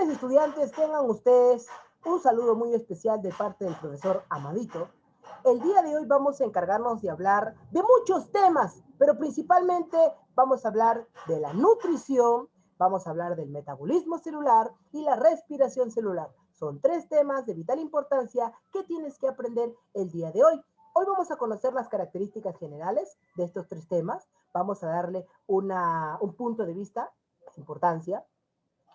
Señores estudiantes, tengan ustedes un saludo muy especial de parte del profesor Amadito. El día de hoy vamos a encargarnos de hablar de muchos temas, pero principalmente vamos a hablar de la nutrición, vamos a hablar del metabolismo celular y la respiración celular. Son tres temas de vital importancia que tienes que aprender el día de hoy. Hoy vamos a conocer las características generales de estos tres temas, vamos a darle un punto de vista, importancia,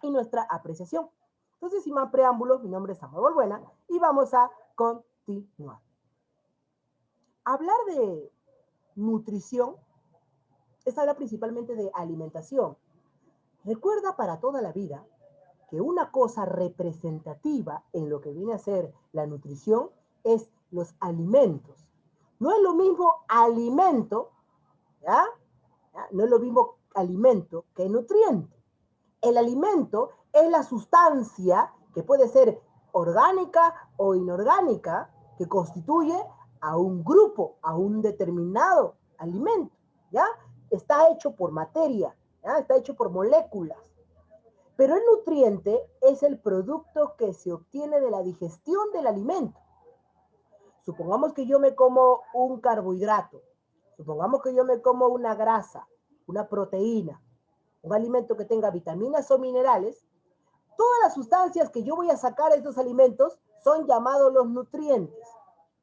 y nuestra apreciación. Entonces, sin más preámbulos, mi nombre es Samuel Balbuena y vamos a continuar. Hablar de nutrición es hablar principalmente de alimentación. Recuerda para toda la vida que una cosa representativa en lo que viene a ser la nutrición es los alimentos. No es lo mismo alimento, ¿ya? No es lo mismo alimento que nutriente. El alimento es la sustancia que puede ser orgánica o inorgánica que constituye a un grupo, a un determinado alimento, ¿ya? Está hecho por materia, ¿ya? Está hecho por moléculas. Pero el nutriente es el producto que se obtiene de la digestión del alimento. Supongamos que yo me como un carbohidrato, supongamos que yo me como una grasa, una proteína, un alimento que tenga vitaminas o minerales, todas las sustancias que yo voy a sacar de estos alimentos son llamados los nutrientes.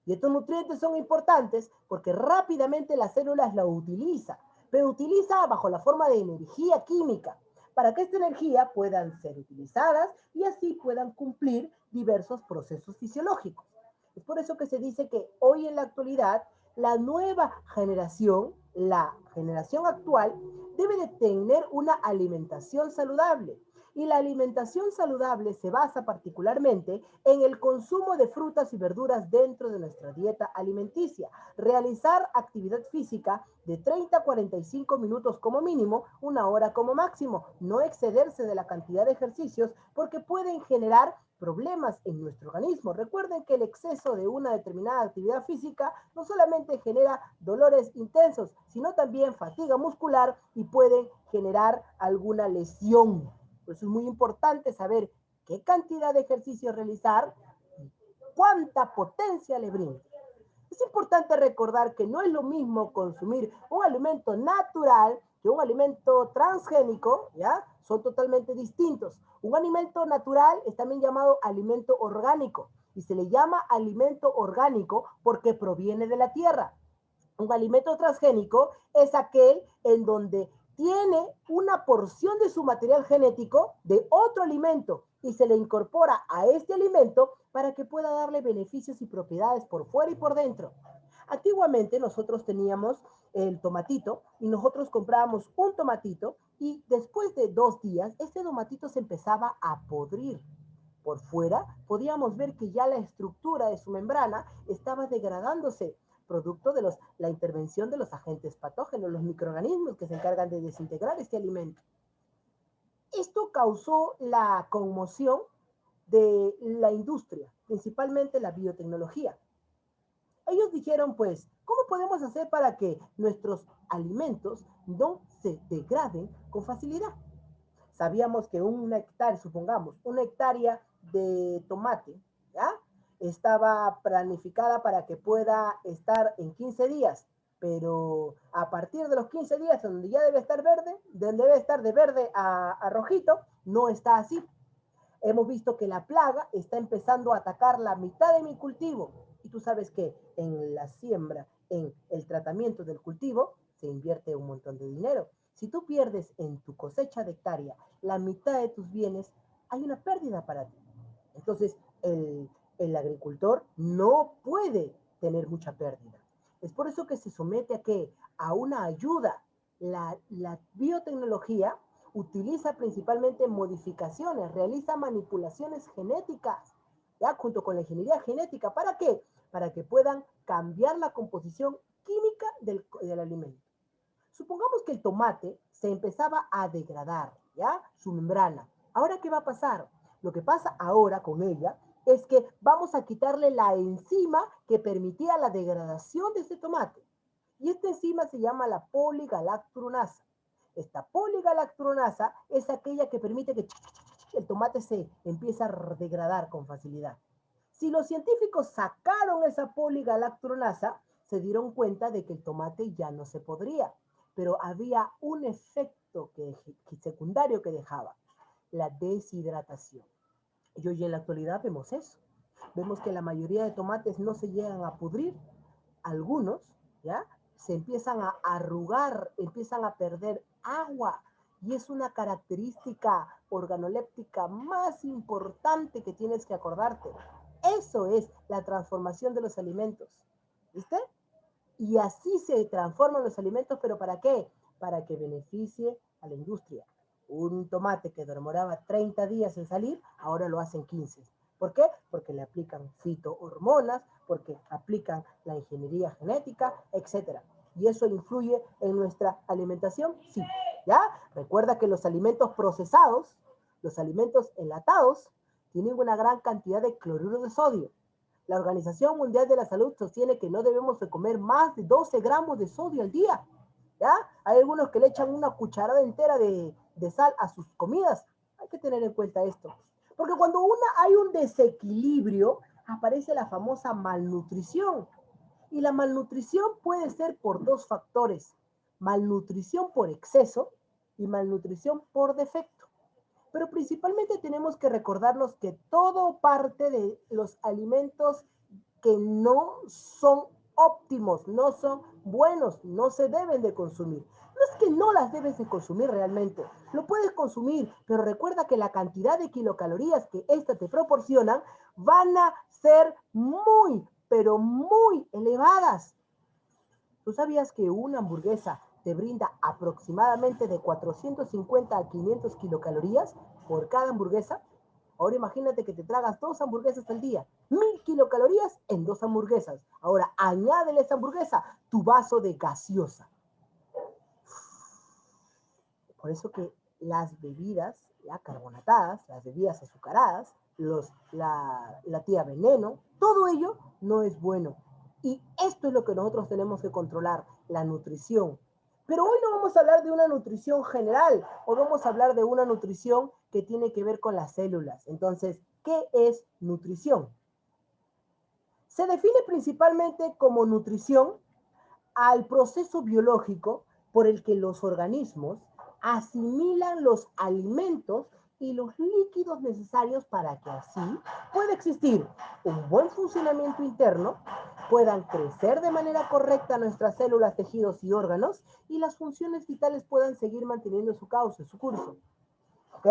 Y estos nutrientes son importantes porque rápidamente las células la utilizan, pero utiliza bajo la forma de energía química, para que esta energía puedan ser utilizadas y así puedan cumplir diversos procesos fisiológicos. Es por eso que se dice que hoy en la actualidad, la nueva generación, la generación actual, debe de tener una alimentación saludable. Y la alimentación saludable se basa particularmente en el consumo de frutas y verduras dentro de nuestra dieta alimenticia. Realizar actividad física de 30 a 45 minutos como mínimo, una hora como máximo. No excederse de la cantidad de ejercicios porque pueden generar problemas en nuestro organismo. Recuerden que el exceso de una determinada actividad física no solamente genera dolores intensos, sino también fatiga muscular y pueden generar alguna lesión. Por eso es muy importante saber qué cantidad de ejercicio realizar y cuánta potencia le brinda. Es importante recordar que no es lo mismo consumir un alimento natural que un alimento transgénico, ¿ya? Son totalmente distintos. Un alimento natural es también llamado alimento orgánico y se le llama alimento orgánico porque proviene de la tierra. Un alimento transgénico es aquel en donde tiene una porción de su material genético de otro alimento y se le incorpora a este alimento para que pueda darle beneficios y propiedades por fuera y por dentro. Antiguamente nosotros teníamos el tomatito y nosotros comprábamos un tomatito y después de 2 días este tomatito se empezaba a podrir. Por fuera podíamos ver que ya la estructura de su membrana estaba degradándose, producto de la intervención de los agentes patógenos, los microorganismos que se encargan de desintegrar este alimento. Esto causó la conmoción de la industria, principalmente la biotecnología. Ellos dijeron, pues, ¿cómo podemos hacer para que nuestros alimentos no se degraden con facilidad? Sabíamos que una hectárea, supongamos, una hectárea de tomate, ¿ya? Estaba planificada para que pueda estar en 15 días, pero a partir de los 15 días, donde ya debe estar verde, donde debe estar de verde a rojito, no está así. Hemos visto que la plaga está empezando a atacar la mitad de mi cultivo. Y tú sabes que en la siembra, en el tratamiento del cultivo, se invierte un montón de dinero. Si tú pierdes en tu cosecha de hectárea la mitad de tus bienes, hay una pérdida para ti. Entonces, el agricultor no puede tener mucha pérdida. Es por eso que se somete a qué? A una ayuda. La biotecnología utiliza principalmente modificaciones, realiza manipulaciones genéticas, ¿ya? Junto con la ingeniería genética. ¿Para qué? Para que puedan cambiar la composición química del alimento. Supongamos que el tomate se empezaba a degradar, ¿ya? Su membrana. ¿Ahora qué va a pasar? Lo que pasa ahora con ella es que vamos a quitarle la enzima que permitía la degradación de este tomate. Y esta enzima se llama la poligalacturonasa. Esta poligalacturonasa es aquella que permite que el tomate se empieza a degradar con facilidad. Si los científicos sacaron esa poligalacturonasa, se dieron cuenta de que el tomate ya no se podría, pero había un efecto secundario que dejaba, la deshidratación. Y hoy en la actualidad vemos eso. Vemos que la mayoría de tomates no se llegan a pudrir, algunos, ¿ya? Se empiezan a arrugar, empiezan a perder agua, y es una característica organoléptica más importante que tienes que acordarte. Eso es la transformación de los alimentos, ¿viste? Y así se transforman los alimentos, ¿pero para qué? Para que beneficie a la industria. Un tomate que demoraba 30 días en salir, ahora lo hacen 15. ¿Por qué? Porque le aplican fitohormonas, porque aplican la ingeniería genética, etc. ¿Y eso influye en nuestra alimentación? Sí. ¿Ya? Recuerda que los alimentos procesados, los alimentos enlatados, tienen una gran cantidad de cloruro de sodio. La Organización Mundial de la Salud sostiene que no debemos de comer más de 12 gramos de sodio al día. ¿Ya? Hay algunos que le echan una cucharada entera de sal a sus comidas. Hay que tener en cuenta esto. Porque cuando hay un desequilibrio, aparece la famosa malnutrición. Y la malnutrición puede ser por dos factores. Malnutrición por exceso y malnutrición por defecto. Pero principalmente tenemos que recordarnos que todo parte de los alimentos que no son óptimos, no son buenos, no se deben de consumir. No es que no las debes de consumir realmente, lo puedes consumir, pero recuerda que la cantidad de kilocalorías que éstas te proporcionan van a ser muy, pero muy elevadas. ¿Tú sabías que una hamburguesa te brinda aproximadamente de 450 a 500 kilocalorías por cada hamburguesa? Ahora imagínate que te tragas 2 hamburguesas al día, 1000 kilocalorías en 2 hamburguesas. Ahora añádele a esa hamburguesa tu vaso de gaseosa. Por eso que las bebidas ya carbonatadas, las bebidas azucaradas, la tía veneno, todo ello no es bueno. Y esto es lo que nosotros tenemos que controlar, la nutrición. Pero hoy no vamos a hablar de una nutrición general, hoy vamos a hablar de una nutrición que tiene que ver con las células. Entonces, ¿qué es nutrición? Se define principalmente como nutrición al proceso biológico por el que los organismos asimilan los alimentos y los líquidos necesarios para que así pueda existir un buen funcionamiento interno, puedan crecer de manera correcta nuestras células, tejidos y órganos, y las funciones vitales puedan seguir manteniendo su cauce, su curso. ¿Ok?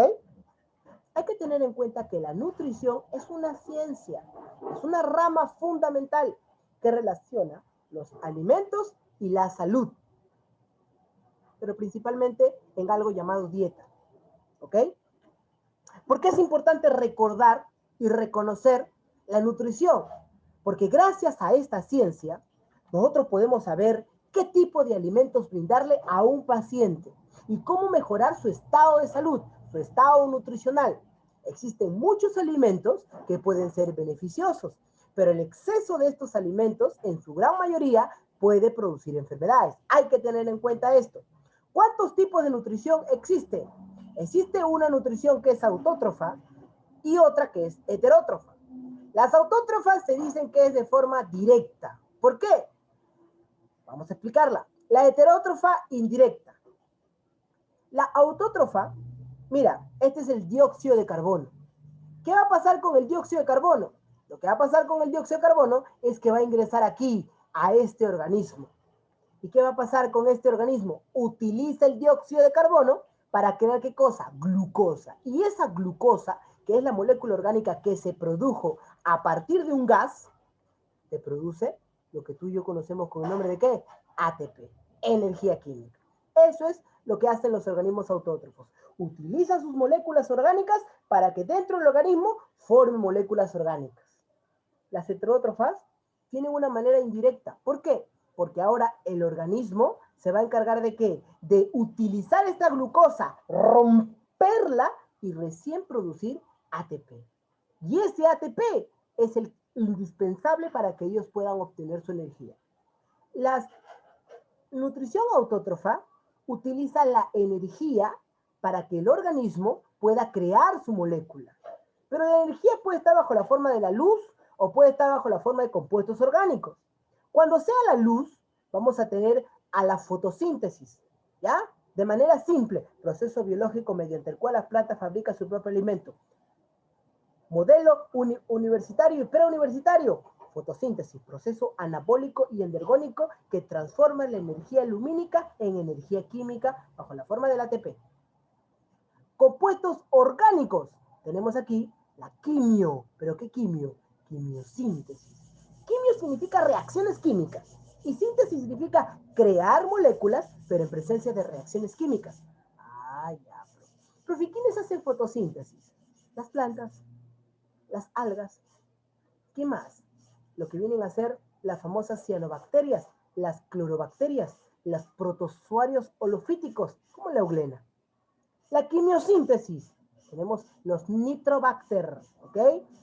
Hay que tener en cuenta que la nutrición es una ciencia, es una rama fundamental que relaciona los alimentos y la salud, pero principalmente en algo llamado dieta. ¿Ok? ¿Por qué es importante recordar y reconocer la nutrición? Porque gracias a esta ciencia, nosotros podemos saber qué tipo de alimentos brindarle a un paciente y cómo mejorar su estado de salud, su estado nutricional. Existen muchos alimentos que pueden ser beneficiosos, pero el exceso de estos alimentos, en su gran mayoría, puede producir enfermedades. Hay que tener en cuenta esto. ¿Cuántos tipos de nutrición existen? Existe una nutrición que es autótrofa y otra que es heterótrofa. Las autótrofas se dicen que es de forma directa. ¿Por qué? Vamos a explicarla. La heterótrofa indirecta. La autótrofa, mira, este es el dióxido de carbono. ¿Qué va a pasar con el dióxido de carbono? Lo que va a pasar con el dióxido de carbono es que va a ingresar aquí, a este organismo. ¿Y qué va a pasar con este organismo? Utiliza el dióxido de carbono para crear ¿qué cosa? Glucosa. Y esa glucosa, que es la molécula orgánica que se produjo a partir de un gas, te produce lo que tú y yo conocemos con el nombre de ¿qué? ATP, energía química. Eso es lo que hacen los organismos autótrofos. Utilizan sus moléculas orgánicas para que dentro del organismo formen moléculas orgánicas. Las heterótrofas tienen una manera indirecta. ¿Por qué? Porque ahora el organismo se va a encargar de ¿qué? De utilizar esta glucosa, romperla y recién producir ATP. Y ese ATP es el indispensable para que ellos puedan obtener su energía. La nutrición autótrofa utiliza la energía para que el organismo pueda crear su molécula. Pero la energía puede estar bajo la forma de la luz o puede estar bajo la forma de compuestos orgánicos. Cuando sea la luz, vamos a tener a la fotosíntesis, ¿ya? De manera simple, proceso biológico mediante el cual las plantas fabrican su propio alimento. Modelo universitario y preuniversitario. Fotosíntesis, proceso anabólico y endergónico que transforma la energía lumínica en energía química bajo la forma del ATP. Compuestos orgánicos. Tenemos aquí la quimio. ¿Pero qué quimio? Quimiosíntesis. Quimio significa reacciones químicas y síntesis significa crear moléculas, pero en presencia de reacciones químicas. Ah, ya. Profe, ¿quiénes hacen fotosíntesis? Las plantas, las algas. ¿Qué más? Lo que vienen a ser las famosas cianobacterias, las clorobacterias, los protozoarios holofíticos, como la eugleina. La quimiosíntesis. Tenemos los nitrobacter, ¿ok?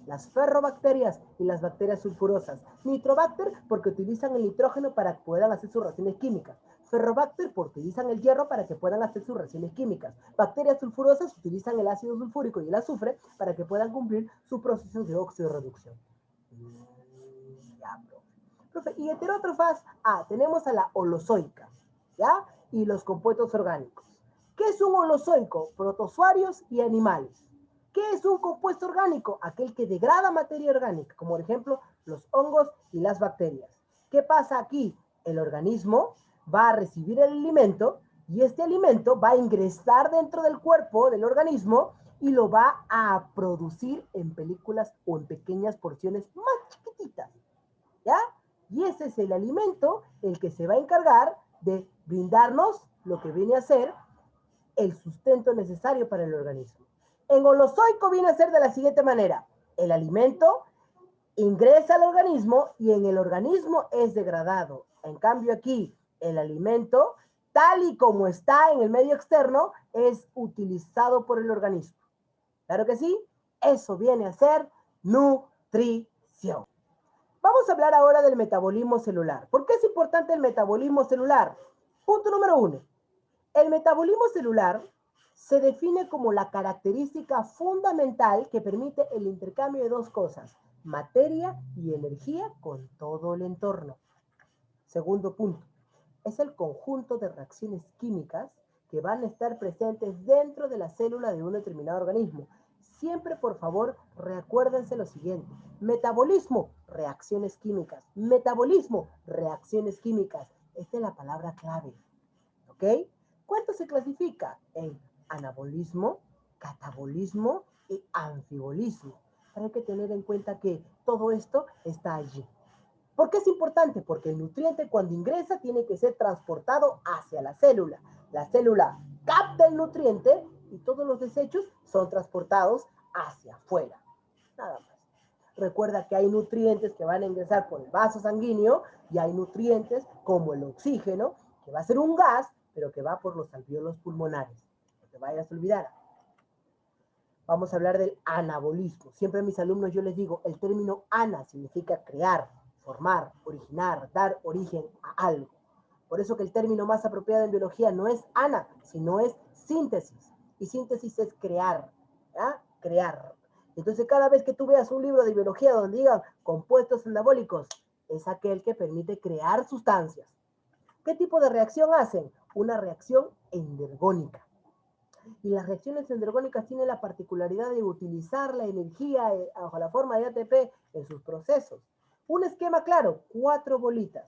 Las ferrobacterias y las bacterias sulfurosas. Nitrobacter porque utilizan el nitrógeno para que puedan hacer sus reacciones químicas. Ferrobacter porque utilizan el hierro para que puedan hacer sus reacciones químicas. Bacterias sulfurosas utilizan el ácido sulfúrico y el azufre para que puedan cumplir su proceso de oxidorreducción. Ya, profe. Y heterótrofas, tenemos a la holozoica, ¿ya? Y los compuestos orgánicos. ¿Qué es un holozoico? Protozoarios y animales. ¿Qué es un compuesto orgánico? Aquel que degrada materia orgánica, como por ejemplo los hongos y las bacterias. ¿Qué pasa aquí? El organismo va a recibir el alimento y este alimento va a ingresar dentro del cuerpo del organismo y lo va a producir en películas o en pequeñas porciones más chiquititas, ¿ya? Y ese es el alimento el que se va a encargar de brindarnos lo que viene a ser el sustento necesario para el organismo. En holozoico viene a ser de la siguiente manera. El alimento ingresa al organismo y en el organismo es degradado. En cambio aquí, el alimento, tal y como está en el medio externo, es utilizado por el organismo. ¿Claro que sí? Eso viene a ser nutrición. Vamos a hablar ahora del metabolismo celular. ¿Por qué es importante el metabolismo celular? Punto número 1. El metabolismo celular se define como la característica fundamental que permite el intercambio de dos cosas, materia y energía con todo el entorno. Segundo punto, es el conjunto de reacciones químicas que van a estar presentes dentro de la célula de un determinado organismo. Siempre, por favor, recuérdense lo siguiente. Metabolismo, reacciones químicas. Metabolismo, reacciones químicas. Esta es la palabra clave. ¿Ok? ¿Cuánto se clasifica? En anabolismo, catabolismo y anfibolismo. Pero hay que tener en cuenta que todo esto está allí. ¿Por qué es importante? Porque el nutriente cuando ingresa tiene que ser transportado hacia la célula. La célula capta el nutriente y todos los desechos son transportados hacia afuera. Nada más. Recuerda que hay nutrientes que van a ingresar por el vaso sanguíneo y hay nutrientes como el oxígeno, que va a ser un gas, pero que va por los alvéolos pulmonares. No te vayas a olvidar. Vamos a hablar del anabolismo. Siempre a mis alumnos yo les digo, el término ana significa crear, formar, originar, dar origen a algo. Por eso que el término más apropiado en biología no es ana, sino es síntesis. Y síntesis es crear, ¿ya? Crear. Entonces cada vez que tú veas un libro de biología donde digan compuestos anabólicos, es aquel que permite crear sustancias. ¿Qué tipo de reacción hacen? Una reacción endergónica. Y las reacciones endergónicas tienen la particularidad de utilizar la energía bajo la forma de ATP en sus procesos. Un esquema claro, 4 bolitas.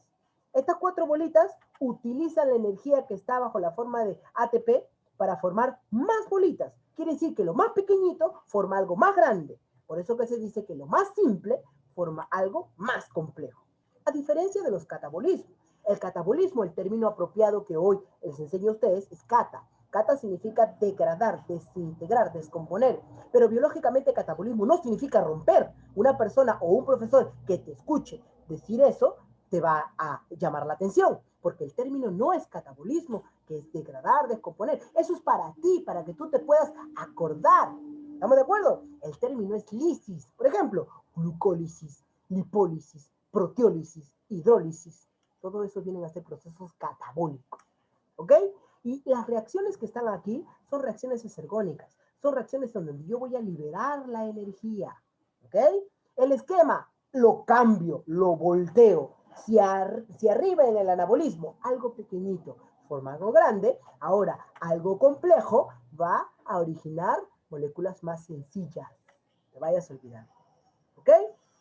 Estas 4 bolitas utilizan la energía que está bajo la forma de ATP para formar más bolitas. Quiere decir que lo más pequeñito forma algo más grande. Por eso que se dice que lo más simple forma algo más complejo. A diferencia de los catabolismos. El catabolismo, el término apropiado que hoy les enseño a ustedes, es cata. Cata significa degradar, desintegrar, descomponer. Pero biológicamente catabolismo no significa romper. Una persona o un profesor que te escuche decir eso te va a llamar la atención, porque el término no es catabolismo, que es degradar, descomponer. Eso es para ti, para que tú te puedas acordar. ¿Estamos de acuerdo? El término es lisis. Por ejemplo, glucólisis, lipólisis, proteólisis, hidrólisis. Todo eso vienen a ser procesos catabólicos. ¿Ok? Y las reacciones que están aquí son reacciones exergónicas. Son reacciones donde yo voy a liberar la energía. ¿Ok? El esquema lo cambio, lo volteo. Si arriba en el anabolismo, algo pequeñito forma algo grande, ahora algo complejo va a originar moléculas más sencillas. Te vayas a olvidar. ¿Ok?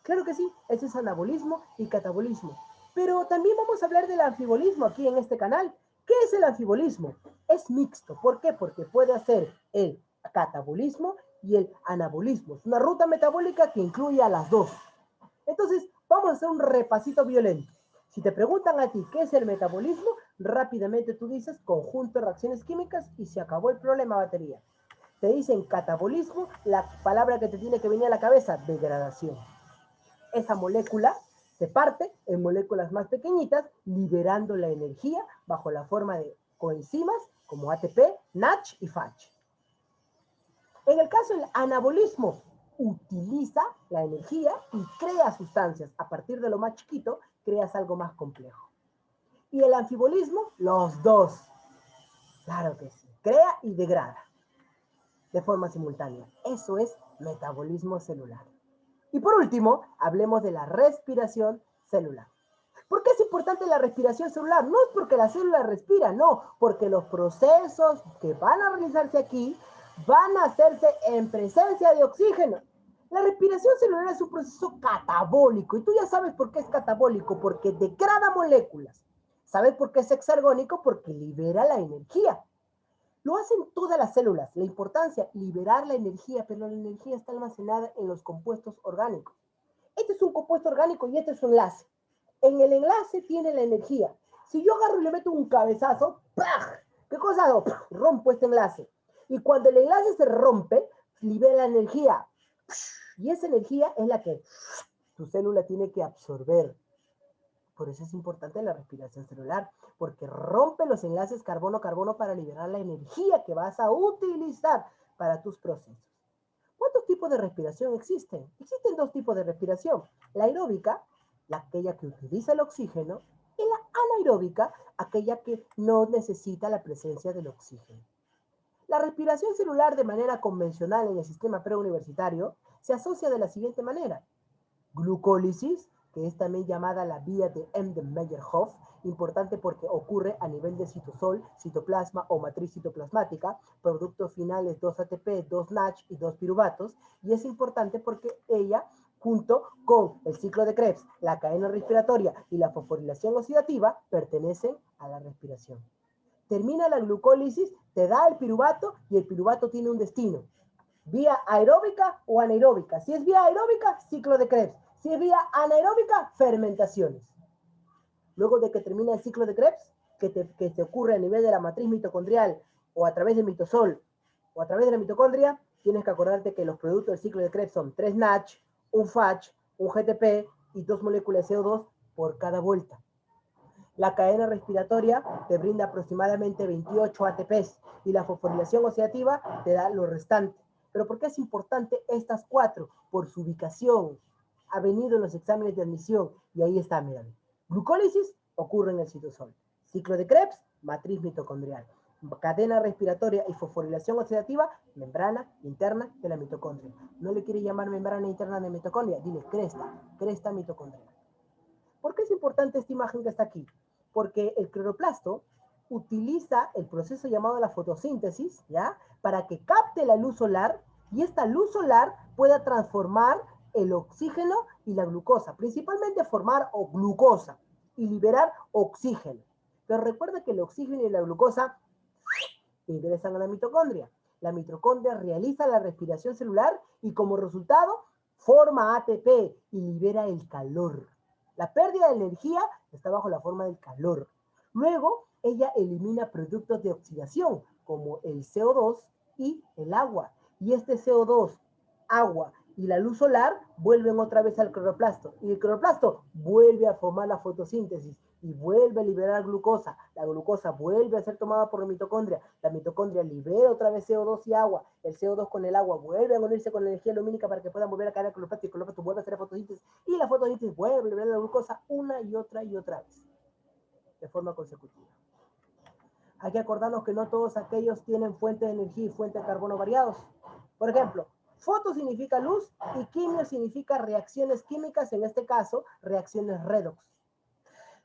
Claro que sí, eso es anabolismo y catabolismo. Pero también vamos a hablar del anfibolismo aquí en este canal. ¿Qué es el anfibolismo? Es mixto. ¿Por qué? Porque puede hacer el catabolismo y el anabolismo. Es una ruta metabólica que incluye a las dos. Entonces, vamos a hacer un repasito violento. Si te preguntan a ti qué es el metabolismo, rápidamente tú dices conjunto de reacciones químicas y se acabó el problema, batería. Te dicen catabolismo, la palabra que te tiene que venir a la cabeza, degradación. Esa molécula se parte en moléculas más pequeñitas, liberando la energía bajo la forma de coenzimas como ATP, NADH y FADH. En el caso del anabolismo, utiliza la energía y crea sustancias. A partir de lo más chiquito, creas algo más complejo. Y el anfibolismo, los dos. Claro que sí. Crea y degrada de forma simultánea. Eso es metabolismo celular. Y por último, hablemos de la respiración celular. ¿Por qué es importante la respiración celular? No es porque la célula respira, no, porque los procesos que van a realizarse aquí van a hacerse en presencia de oxígeno. La respiración celular es un proceso catabólico, y tú ya sabes por qué es catabólico, porque degrada moléculas. ¿Sabes por qué es hexargónico? Porque libera la energía. Lo hacen todas las células. La importancia, liberar la energía, pero la energía está almacenada en los compuestos orgánicos. Este es un compuesto orgánico y este es un enlace. En el enlace tiene la energía. Si yo agarro y le meto un cabezazo, ¡pah! ¿Qué cosa hago? Rompo este enlace. Y cuando el enlace se rompe, libera la energía. Y esa energía es la que tu célula tiene que absorber. Por eso es importante la respiración celular, porque rompe los enlaces carbono-carbono para liberar la energía que vas a utilizar para tus procesos. ¿Cuántos tipos de respiración existen? Existen dos tipos de respiración. La aeróbica, aquella que utiliza el oxígeno, y la anaeróbica, aquella que no necesita la presencia del oxígeno. La respiración celular de manera convencional en el sistema preuniversitario se asocia de la siguiente manera. Glucólisis, que es también llamada la vía de Embden-Meyerhof, importante porque ocurre a nivel de citosol, citoplasma o matriz citoplasmática, productos finales 2 ATP, 2 NADH y 2 piruvatos, y es importante porque ella, junto con el ciclo de Krebs, la cadena respiratoria y la fosforilación oxidativa, pertenecen a la respiración. Termina la glucólisis, te da el piruvato y el piruvato tiene un destino. Vía aeróbica o anaeróbica. Si es vía aeróbica, ciclo de Krebs. Si es vía anaeróbica, fermentaciones. Luego de que termina el ciclo de Krebs, que se ocurre a nivel de la matriz mitocondrial o a través del mitosol o a través de la mitocondria, tienes que acordarte que los productos del ciclo de Krebs son 3 NADH, un FADH, un GTP y 2 moléculas de CO2 por cada vuelta. La cadena respiratoria te brinda aproximadamente 28 ATPs y la fosforilación oxidativa te da lo restante. ¿Pero por qué es importante estas cuatro? Por su ubicación. Ha venido en los exámenes de admisión y ahí está, miren. Glucólisis ocurre en el citosol. Ciclo de Krebs, matriz mitocondrial. Cadena respiratoria y fosforilación oxidativa, membrana interna de la mitocondria. No le quiere llamar membrana interna de mitocondria, dile cresta mitocondrial. ¿Por qué es importante esta imagen que está aquí? Porque el cloroplasto utiliza el proceso llamado la fotosíntesis, ¿ya? Para que capte la luz solar y esta luz solar pueda transformar el oxígeno y la glucosa, principalmente formar glucosa y liberar oxígeno. Pero recuerda que el oxígeno y la glucosa ingresan a la mitocondria. La mitocondria realiza la respiración celular y como resultado forma ATP y libera el calor. La pérdida de energía está bajo la forma del calor. Luego, ella elimina productos de oxidación, como el CO2 y el agua. Y este CO2, agua y la luz solar vuelven otra vez al cloroplasto. Y el cloroplasto vuelve a formar la fotosíntesis y vuelve a liberar glucosa. La glucosa vuelve a ser tomada por la mitocondria. La mitocondria libera otra vez CO2 y agua. El CO2 con el agua vuelve a unirse con la energía lumínica para que puedan volver a caer al cloroplasto y el cloroplasto vuelve a hacer la fotosíntesis. Y la fotosíntesis vuelve a liberar la glucosa una y otra vez. De forma consecutiva. Hay que acordarnos que no todos aquellos tienen fuente de energía y fuente de carbono variados. Por ejemplo, foto significa luz y quimio significa reacciones químicas, en este caso, reacciones redox.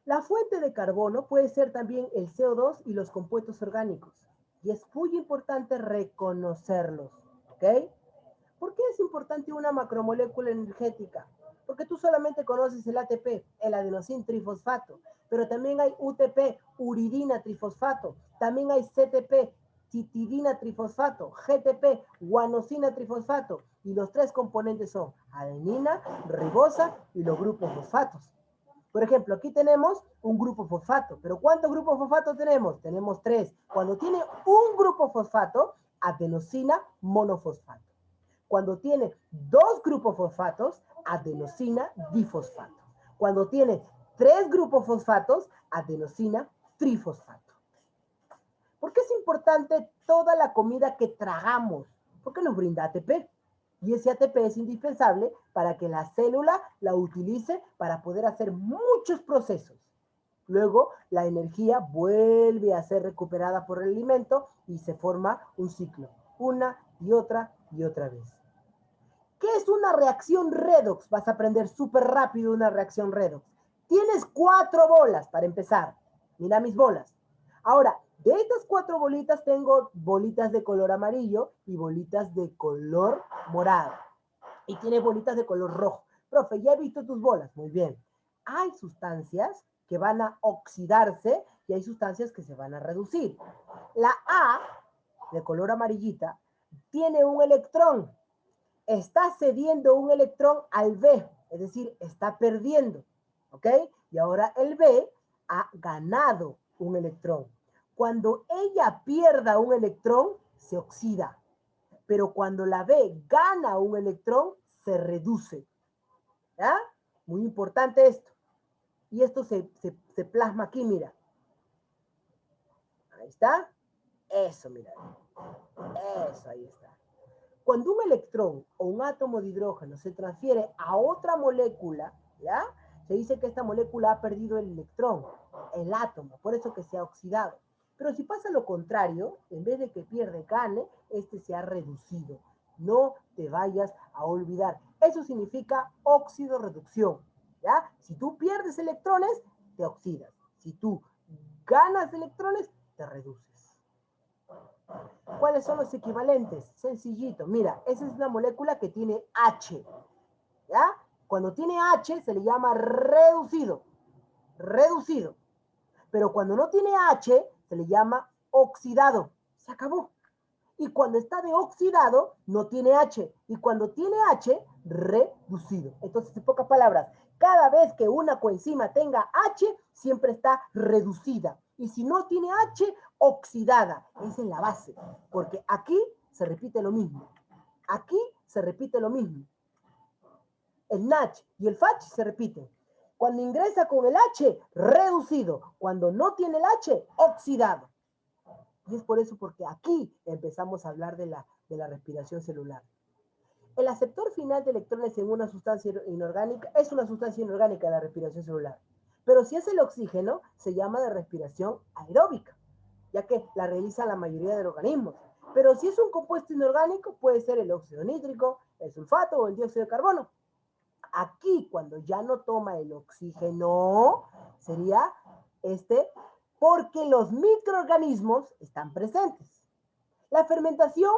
La fuente de carbono puede ser también el CO2 y los compuestos orgánicos. Y es muy importante reconocerlos, ¿ok? ¿Por qué es importante una macromolécula energética? Porque tú solamente conoces el ATP, el adenosín trifosfato, pero también hay UTP, uridina trifosfato, también hay CTP, titidina trifosfato, GTP, guanosina trifosfato, y los tres componentes son adenina, ribosa y los grupos fosfatos. Por ejemplo, aquí tenemos un grupo fosfato, pero ¿cuántos grupos fosfatos tenemos? Tenemos 3. Cuando tiene un grupo fosfato, adenosina monofosfato. Cuando tiene 2 grupos fosfatos, adenosina difosfato. Cuando tiene 3 grupos fosfatos, adenosina trifosfato. ¿Por qué es importante toda la comida que tragamos? Porque nos brinda ATP. Y ese ATP es indispensable para que la célula la utilice para poder hacer muchos procesos. Luego, la energía vuelve a ser recuperada por el alimento y se forma un ciclo, una y otra vez. ¿Qué es una reacción redox? Vas a aprender súper rápido una reacción redox. Tienes 4 bolas para empezar. Mira mis bolas. Ahora, de estas 4 bolitas tengo bolitas de color amarillo y bolitas de color morado. Y tienes bolitas de color rojo. Profe, ya he visto tus bolas. Muy bien. Hay sustancias que van a oxidarse y hay sustancias que se van a reducir. La A, de color amarillita, tiene un electrón. Está cediendo un electrón al B, es decir, está perdiendo, ¿ok? Y ahora el B ha ganado un electrón. Cuando ella pierda un electrón, se oxida. Pero cuando la B gana un electrón, se reduce. ¿Ya? Muy importante esto. Y esto se plasma aquí, mira. Ahí está. Eso, mira. Eso, ahí está. Cuando un electrón o un átomo de hidrógeno se transfiere a otra molécula, ¿ya? Se dice que esta molécula ha perdido el electrón, el átomo, por eso que se ha oxidado. Pero si pasa lo contrario, en vez de que pierde, gane, este se ha reducido. No te vayas a olvidar. Eso significa óxido-reducción, ¿ya? Si tú pierdes electrones, te oxidas. Si tú ganas electrones, te reduces. ¿Cuáles son los equivalentes? Sencillito. Mira, esa es una molécula que tiene H. ¿Ya? Cuando tiene H se le llama reducido. Reducido. Pero cuando no tiene H se le llama oxidado. Se acabó. Y cuando está de oxidado no tiene H. Y cuando tiene H, reducido. Entonces, en pocas palabras, cada vez que una coenzima tenga H, siempre está reducida. Y si no tiene H, oxidada. Esa es la base. Porque aquí se repite lo mismo. Aquí se repite lo mismo. El NACH y el FACH se repiten. Cuando ingresa con el H, reducido. Cuando no tiene el H, oxidado. Y es por eso porque aquí empezamos a hablar de la respiración celular. El aceptor final de electrones en una sustancia inorgánica es una sustancia inorgánica, la respiración celular. Pero si es el oxígeno, se llama de respiración aeróbica, ya que la realiza la mayoría de los organismos. Pero si es un compuesto inorgánico, puede ser el óxido nítrico, el sulfato o el dióxido de carbono. Aquí, cuando ya no toma el oxígeno, sería porque los microorganismos están presentes. La fermentación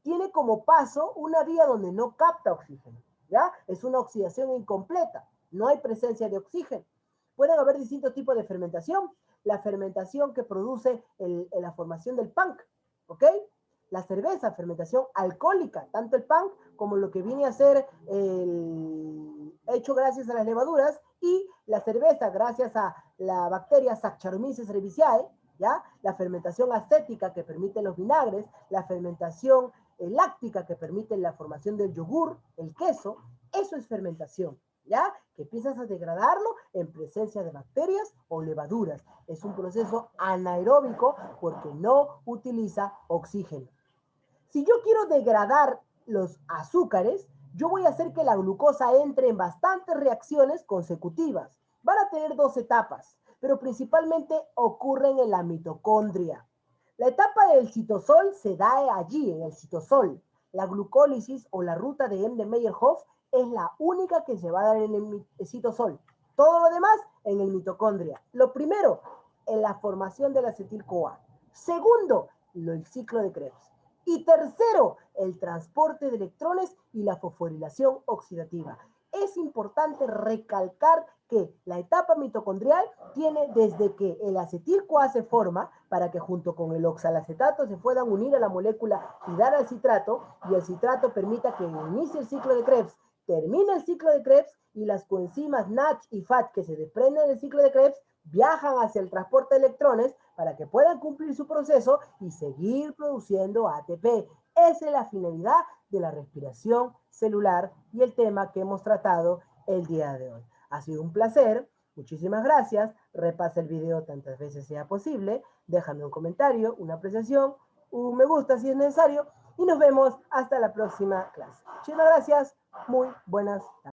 tiene como paso una vía donde no capta oxígeno, ¿ya? Es una oxidación incompleta, no hay presencia de oxígeno. Pueden haber distintos tipos de fermentación. La fermentación que produce la formación del punk, ¿ok? La cerveza, fermentación alcohólica, tanto el punk como lo que viene a ser hecho gracias a las levaduras, y la cerveza gracias a la bacteria Saccharomyces cerevisiae, ¿ya? La fermentación acética que permite los vinagres, la fermentación láctica que permite la formación del yogur, el queso, eso es fermentación, ¿ya? Que empiezas a degradarlo en presencia de bacterias o levaduras. Es un proceso anaeróbico porque no utiliza oxígeno. Si yo quiero degradar los azúcares, yo voy a hacer que la glucosa entre en bastantes reacciones consecutivas. Van a tener 2 etapas, pero principalmente ocurren en la mitocondria. La etapa del citosol se da allí, en el citosol. La glucólisis o la ruta de Ende-Meyerhof es la única que se va a dar en el citosol. Todo lo demás en el mitocondria. Lo primero, en la formación del acetil-CoA. Segundo, el ciclo de Krebs. Y tercero, el transporte de electrones y la fosforilación oxidativa. Es importante recalcar que la etapa mitocondrial tiene desde que el acetil-CoA se forma para que junto con el oxalacetato se puedan unir a la molécula y dar al citrato, y el citrato permita que inicie el ciclo de Krebs, termine el ciclo de Krebs y las coenzimas NADH y FAT que se desprenden del ciclo de Krebs viajan hacia el transporte de electrones para que puedan cumplir su proceso y seguir produciendo ATP. Esa es la finalidad de la respiración celular y el tema que hemos tratado el día de hoy. Ha sido un placer, muchísimas gracias, repasa el video tantas veces sea posible, déjame un comentario, una apreciación, un me gusta si es necesario y nos vemos hasta la próxima clase. Muchísimas gracias, muy buenas tardes.